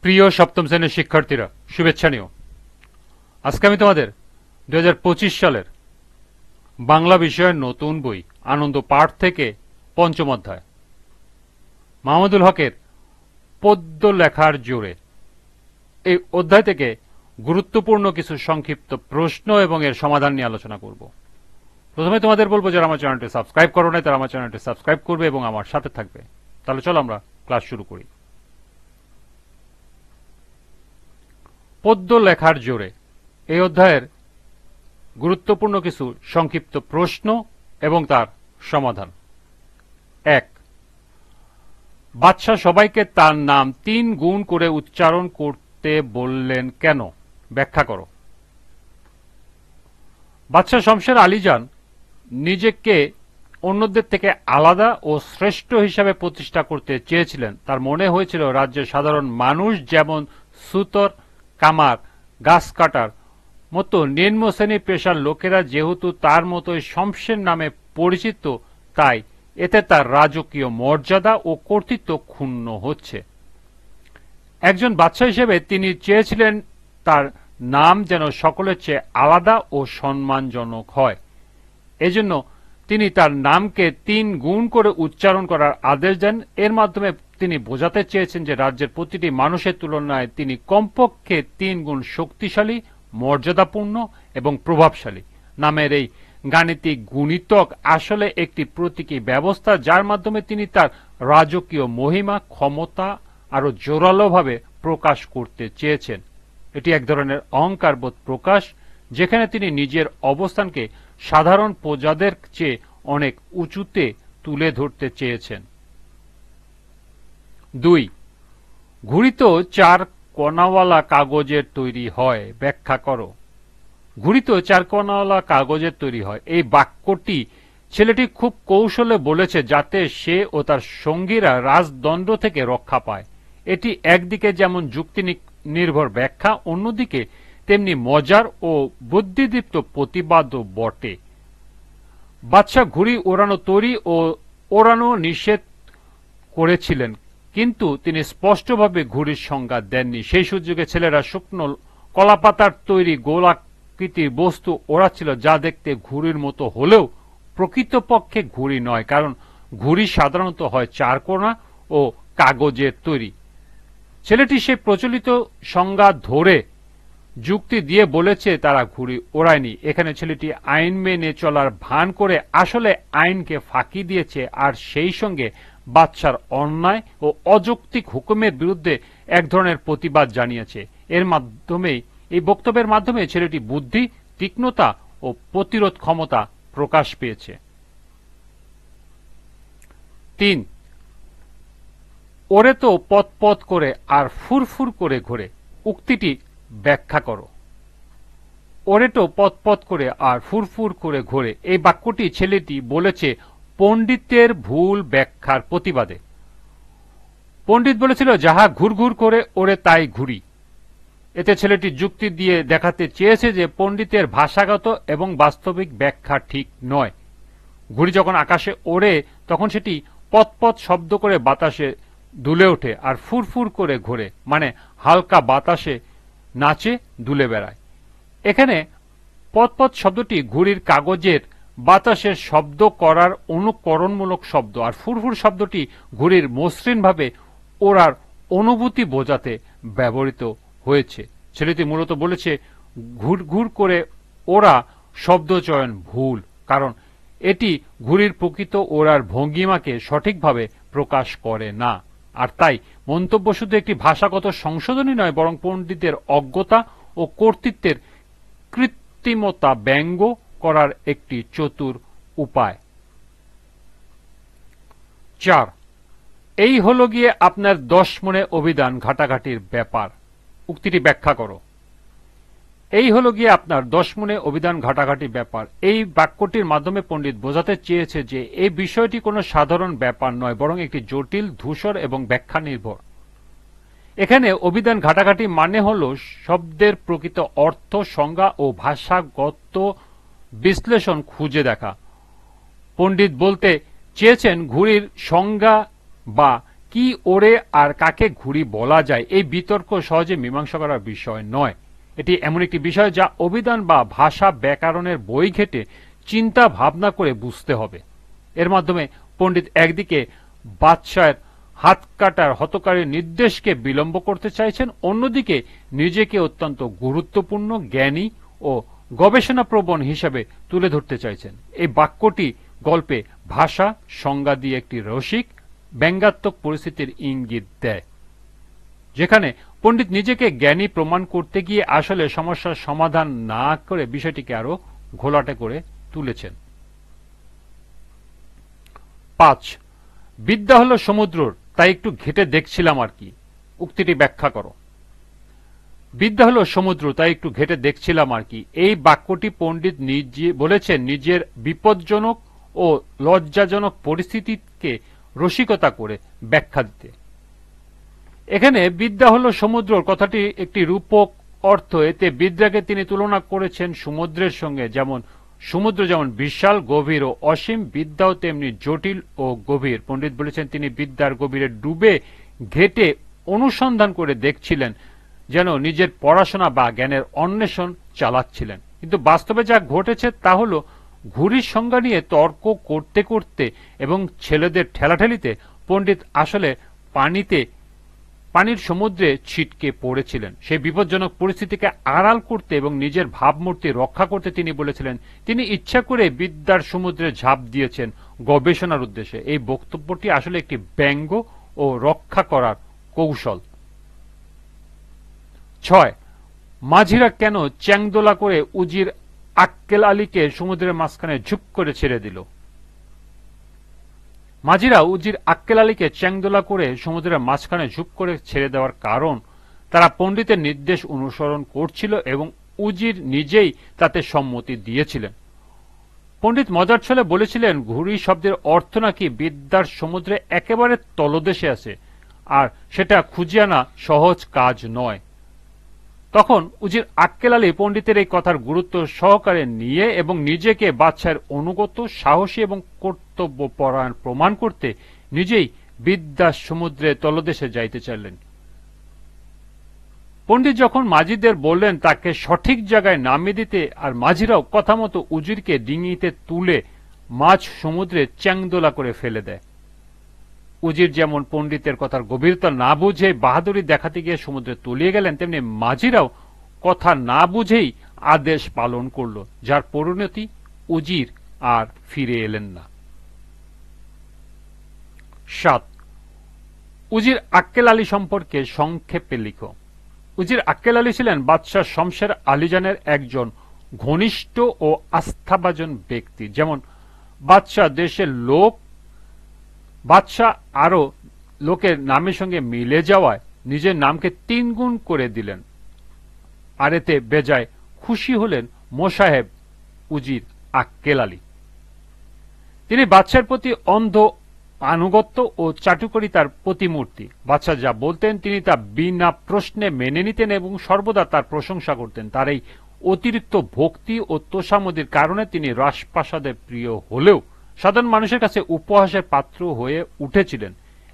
প্রিয় সপ্তম শ্রেণীর শিক্ষার্থীরা, শুভেচ্ছা নিও। আজকে আমি তোমাদের 2025 সালের বাংলা বিষয়ের নতুন বই আনন্দ পাঠ থেকে পঞ্চম অধ্যায় মাহমুদুল হকের পদ্য লেখার জোরে এই অধ্যায় থেকে গুরুত্বপূর্ণ কিছু সংক্ষিপ্ত প্রশ্ন এবং এর সমাধান নিয়ে আলোচনা করব। প্রথমে তোমাদের বলবো, যারা আমার চ্যানেলটি সাবস্ক্রাইব করো নাই তারা আমার চ্যানেলটি সাবস্ক্রাইব করবে এবং আমার সাথে থাকবে। তাহলে চলো আমরা ক্লাস শুরু করি। পদ্য লেখার জোরে এই অধ্যায়ের গুরুত্বপূর্ণ কিছু সংক্ষিপ্ত প্রশ্ন এবং তার সমাধান। 1. বাদশাহ সবাইকে তার নাম 3 গুণ করে উচ্চারণ করতে বললেন কেন? ব্যাখ্যা করো। বাদশাহ শমশের আলী যান নিজেকে অন্যদের থেকে আলাদা ও শ্রেষ্ঠ হিসাবে প্রতিষ্ঠা করতে চেয়েছিলেন। তার মনে হয়েছিল রাজ্যের সাধারণ মানুষ যেমন সুতর, কামার, গাছ কাটার মতো নিম্ন শ্রেণীর পেশার লোকেরা যেহেতু তার মতোই শমশের নামে পরিচিত, তাই এতে তার রাজকীয় মর্যাদা ও কর্তৃত্ব ক্ষুণ্ণ হচ্ছে। একজন বাদশাহ হিসেবে তিনি চেয়েছিলেন তার নাম যেন সকলের চেয়ে আলাদা ও সম্মানজনক হয়। এজন্য তিনি তার নামকে 3 গুণ করে উচ্চারণ করার আদেশ দেন। এর মাধ্যমে তিনি বোঝাতে চেয়েছেন যে রাজ্যের প্রতিটি মানুষের তুলনায় তিনি কমপক্ষে 3 গুণ শক্তিশালী, মর্যাদাপূর্ণ এবং প্রভাবশালী। নামের এই গাণিতিক গুণিতক আসলে একটি প্রতীকী ব্যবস্থা, যার মাধ্যমে তিনি তার রাজকীয় মহিমা, ক্ষমতা আরো জোরালোভাবে প্রকাশ করতে চেয়েছেন। এটি এক ধরনের অহংকারবোধ প্রকাশ, যেখানে তিনি নিজের অবস্থানকে সাধারণ প্রজাদের চেয়ে অনেক উঁচুতে তুলে ধরতে চেয়েছেন। 2. ঘুড়ি তো 4 কোনাওয়ালা কাগজের তৈরি হয়, ব্যাখ্যা করো। ঘুড়ি তো 4 কোনাওয়ালা কাগজের তৈরি হয়, এই বাক্যটি ছেলেটি খুব কৌশলে বলেছে যাতে সে ও তার সঙ্গীরা রাজদণ্ড থেকে রক্ষা পায়। এটি একদিকে যেমন যুক্তি নির্ভর ব্যাখ্যা, অন্যদিকে তেমনি মজার ও বুদ্ধিদীপ্ত প্রতিবাদও বটে। বাদশাহ ঘুড়ি ওড়ানো তৈরি ও ওড়ানো নিষেধ করেছিলেন, কিন্তু তিনি স্পষ্টভাবে ঘুড়ির সংজ্ঞা দেননি। সেই সুযোগে ছেলেরা শুকনো কলাপাতার তৈরি গোলাকৃতির বস্তু ওড়াচ্ছিল, যা দেখতে ঘুড়ির মতো হলেও প্রকৃতপক্ষে ঘুড়ি নয়, কারণ ঘুড়ি সাধারণত হয় 4 কোনা ও কাগজের তৈরি। ছেলেটি সেই প্রচলিত সংজ্ঞা ধরে যুক্তি দিয়ে বলেছে তারা ঘুড়ি ওড়ায়নি। এখানে ছেলেটি আইন মেনে চলার ভান করে আসলে আইনকে ফাঁকি দিয়েছে, আর সেই সঙ্গে বাদশার অন্যায় ও অযৌক্তিক হুকুমের বিরুদ্ধে এক ধরনের প্রতিবাদ জানিয়েছে। এর মাধ্যমে, এই বক্তব্যের মাধ্যমে ছেলেটি বুদ্ধি, তীক্ষ্ণতা ও প্রতিরোধ ক্ষমতা প্রকাশ পেয়েছে। 3. ওরে তো পথ করে আর ফুরফুর করে ঘোরে, উক্তিটি ব্যাখ্যা করো। ওরে তো পথ করে আর ফুরফুর করে ঘোরে, এই বাক্যটি ছেলেটি বলেছে পণ্ডিতের ভুল ব্যাখ্যার প্রতিবাদে। পণ্ডিত বলেছিল যাহা ঘুরঘুর করে ওরে তাই ঘুরি। এতে ছেলেটি যুক্তি দিয়ে দেখাতে চেয়েছে যে পণ্ডিতের ভাষাগত এবং বাস্তবিক ব্যাখ্যা ঠিক নয়। ঘুড়ি যখন আকাশে ওড়ে তখন সেটি পথ শব্দ করে বাতাসে দুলে ওঠে, আর ফুরফুর করে ঘোরে মানে হালকা বাতাসে নাচে, দুলে বেড়ায়। এখানে পথ শব্দটি ঘুড়ির কাগজের বাতাসের শব্দ করার অনুকরণমূলক শব্দ, আর ফুরফুর শব্দটি ঘুড়ির মসৃণভাবে ওড়ার অনুভূতি বোঝাতে ব্যবহৃত হয়েছে। ছেলেটি মূলত বলেছে ঘুর করে ওড়া শব্দচয়ন ভুল, কারণ এটি ঘুড়ির প্রকৃত ওড়ার ভঙ্গিমাকে সঠিকভাবে প্রকাশ করে না। আর তাই মন্তব্য শুধু একটি ভাষাগত সংশোধনী নয়, বরং পণ্ডিতের অজ্ঞতা ও কর্তৃত্বের কৃত্রিমতা ব্যঙ্গ করার একটি চতুর উপায়। 4. এই হলো গিয়ে আপনার 10 মনে অভিধান ঘাটাঘাটির ব্যাপার, উক্তিটি ব্যাখ্যা করো। এই হলো গিয়ে আপনার 10 মনে অভিধান ঘাটাঘাটি ব্যাপার, এই বাক্যটির মাধ্যমে পণ্ডিত বোঝাতে চেয়েছে যে এই বিষয়টি কোনো সাধারণ ব্যাপার নয়, বরং একটি জটিল, ধূসর এবং ব্যাখ্যা নির্ভর। এখানে অভিধান ঘাটাঘাটি মানে হল শব্দের প্রকৃত অর্থ, সংজ্ঞা ও ভাষাগত বিশ্লেষণ খুঁজে দেখা। পণ্ডিত বলতে চেয়েছেন ঘুড়ির সংজ্ঞা বা কি ওড়ে আর কাকে ঘুড়ি বলা যায় এই বিতর্ক সহজে মীমাংসা করার বিষয় নয়। এটি এমন একটি বিষয় যা অভিধান বা ভাষা ব্যাকরণের বই ঘেটে চিন্তা ভাবনা করে বুঝতে হবে। এর মাধ্যমে পণ্ডিত একদিকে বাদশাহের হাত কাটার হতকারী নির্দেশকে বিলম্ব করতে চাইছেন, অন্যদিকে নিজেকে অত্যন্ত গুরুত্বপূর্ণ, জ্ঞানী ও গবেষণাপ্রবণ হিসাবে তুলে ধরতে চাইছেন। এই বাক্যটি গল্পে ভাষা সংজ্ঞা দিয়ে একটি রসিক ব্যঙ্গাত্মক পরিস্থিতির ইঙ্গিত দেয়, যেখানে পণ্ডিত নিজেকে জ্ঞানী প্রমাণ করতে গিয়ে আসলে সমস্যার সমাধান না করে বিষয়টিকে আরো ঘোলাটে করে তুলেছেন। 5. বিদ্যা হলো সমুদ্রর, তাই একটু ঘেটে দেখছিলাম আর কি। উক্তিটি ব্যাখ্যা করো। বিদ্যা হলো সমুদ্র, তাই একটু ঘেটে দেখছিলাম আর কি। এই বাক্যটি পণ্ডিত নিজে বলেছেন নিজের বিপজ্জনক ও লজ্জাজনক পরিস্থিতিকে রসিকতা করে ব্যাখ্যা দিতে। এখানে বিদ্যা হলো সমুদ্র কথাটি একটি রূপক অর্থ। এতে বিদ্যাকে তিনি তুলনা করেছেন সমুদ্রের সঙ্গে। সমুদ্র যেমন বিশাল, গভীর ও অসীম, বিদ্যাও তেমনি জটিল ও গভীর। পণ্ডিত বলেছেন তিনি বিদ্যার গভীরে ডুবে ঘেটে অনুসন্ধান করে দেখছিলেন, যেন নিজের পড়াশোনা বা জ্ঞানের অন্বেষণ চালাচ্ছিলেন। কিন্তু বাস্তবে যা ঘটেছে তা হল ঘুড়ির সংজ্ঞা নিয়ে তর্ক করতে করতে এবং ছেলেদের ঠেলাঠেলিতে পণ্ডিত আসলে পানির সমুদ্রে ছিটকে পড়েছিলেন। সেই বিপজ্জনক পরিস্থিতিকে আড়াল করতে এবং নিজের ভাবমূর্তি রক্ষা করতে তিনি বলেছিলেন তিনি ইচ্ছা করে বিদ্যার সমুদ্রে ঝাঁপ দিয়েছেন গবেষণার উদ্দেশ্যে। এই বক্তব্যটি আসলে একটি ব্যঙ্গ ও রক্ষা করার কৌশল। 6. মাঝিরা কেন চ্যাংদোলা করে উজির আক্কেল আলীকে সমুদ্রের মাঝখানে ঝুপ করে ছেড়ে দিল? মাঝিরা উজির আক্কেল আলীকে চ্যাংদোলা করে সমুদ্রের মাঝখানে ঝুপ করে ছেড়ে দেওয়ার কারণ তারা পণ্ডিতের নির্দেশ অনুসরণ করছিল এবং উজির নিজেই তাতে সম্মতি দিয়েছিলেন। পণ্ডিত মজার ছলে বলেছিলেন ঘুড়ি শব্দের অর্থ নাকি বিদ্যার সমুদ্রে একেবারে তলদেশে আছে, আর সেটা খুঁজে আনা সহজ কাজ নয়। তখন উজির আক্কেল আলী পণ্ডিতের এই কথার গুরুত্ব সহকারে নিয়ে এবং নিজেকে বাদশাহের অনুগত, সাহসী এবং কর্তব্যপরায়ণ প্রমাণ করতে নিজেই বিদ্যার সমুদ্রে তলদেশে যাইতে চাইলেন। পণ্ডিত যখন মাঝিদের বললেন তাকে সঠিক জায়গায় নামিয়ে দিতে, আর মাঝিরাও কথা মতো উজিরকে ডিঙিতে তুলে মাঝ সমুদ্রে চ্যাংদোলা করে ফেলে দেয়। উজির যেমন পণ্ডিতের কথার গভীরতা না বুঝে বাহাদুরি দেখাতে গিয়ে সমুদ্রে তলিয়ে গেলেন, তেমনি মাঝিরাও কথা না বুঝেই আদেশ পালন করল, যার পরিণতি উজির আর ফিরে এলেন না। 7. উজির আক্কেল আলী সম্পর্কে সংক্ষেপে লিখো। উজির আক্কেল আলী ছিলেন বাদশাহ শমশের আলীজানের একজন ঘনিষ্ঠ ও আস্থাভাজন ব্যক্তি। যেমন বাদশাহ দেশের লোক, বাদশাহ আরো লোকের নামের সঙ্গে মিলে যাওয়ায় নিজের নামকে 3 গুণ করে দিলেন, আর এতে বেজায় খুশি হলেন মোসাহেব উজির আক্কেল আলী। তিনি বাদশার প্রতি অন্ধ আনুগত্য ও চাটুকারিতার প্রতিমূর্তি। বাদশাহ যা বলতেন তিনি তা বিনা প্রশ্নে মেনে নিতেন এবং সর্বদা তার প্রশংসা করতেন। তার এই অতিরিক্ত ভক্তি ও তোষামোদির কারণে তিনি রাজপ্রাসাদের প্রিয় হলেও সাধারণ মানুষের কাছে উপহাসের পাত্র হয়ে উঠেছিলেন।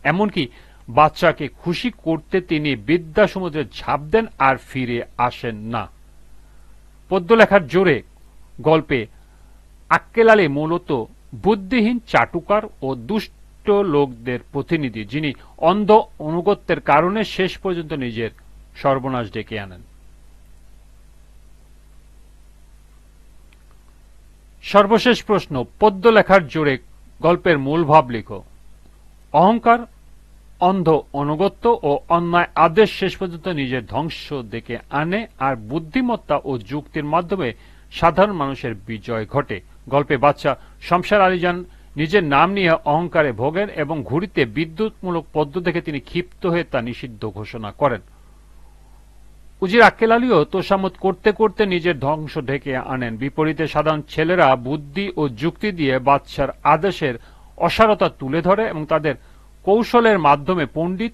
এমনকি বাদশাকে খুশি করতে তিনি বিদ্যা সমুদ্রে ঝাঁপ দেন আর ফিরে আসেন না। পদ্য লেখার জোরে গল্পে আক্কেল আলী মূলত বুদ্ধিহীন চাটুকার ও দুষ্ট লোকদের প্রতিনিধি, যিনি অন্ধ অনুগত্যের কারণে শেষ পর্যন্ত নিজের সর্বনাশ ডেকে আনেন। সর্বশেষ প্রশ্ন, পদ্য লেখার জোরে গল্পের মূল ভাব লিখো। অহংকার, অন্ধ অনুগত্য ও অন্যায় আদেশ শেষ পর্যন্ত নিজের ধ্বংস ডেকে আনে, আর বুদ্ধিমত্তা ও যুক্তির মাধ্যমে সাধারণ মানুষের বিজয় ঘটে। গল্পে বাদশাহ শমশের আলীজান নিজের নাম নিয়ে অহংকারে ভোগেন এবং ঘুড়িতে বিদ্যুৎমূলক পদ্ম দেখে তিনি ক্ষিপ্ত হয়ে তা নিষিদ্ধ ঘোষণা করেন। উজির আক্কেল আলীও তোষামত করতে করতে নিজের ধ্বংস ঢেকে আনেন। বিপরীতে সাধারণ ছেলেরা বুদ্ধি ও যুক্তি দিয়ে বাদশার আদেশের অসারতা তুলে ধরে এবং তাদের কৌশলের মাধ্যমে পণ্ডিত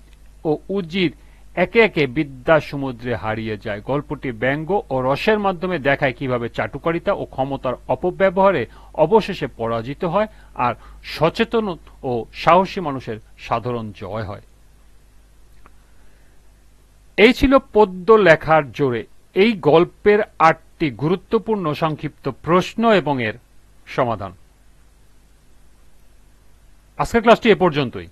ও উজির একে একে বিদ্যা সমুদ্রে হারিয়ে যায়। গল্পটি ব্যঙ্গ ও রসের মাধ্যমে দেখায় কিভাবে চাটুকারিতা ও ক্ষমতার অপব্যবহারে অবশেষে পরাজিত হয় আর সচেতন ও সাহসী মানুষের সাধারণ জয় হয়। এই ছিল পদ্য লেখার জোরে এই গল্পের 8টি গুরুত্বপূর্ণ সংক্ষিপ্ত প্রশ্ন এবং এর সমাধান। আজকের ক্লাসটি এ পর্যন্তই।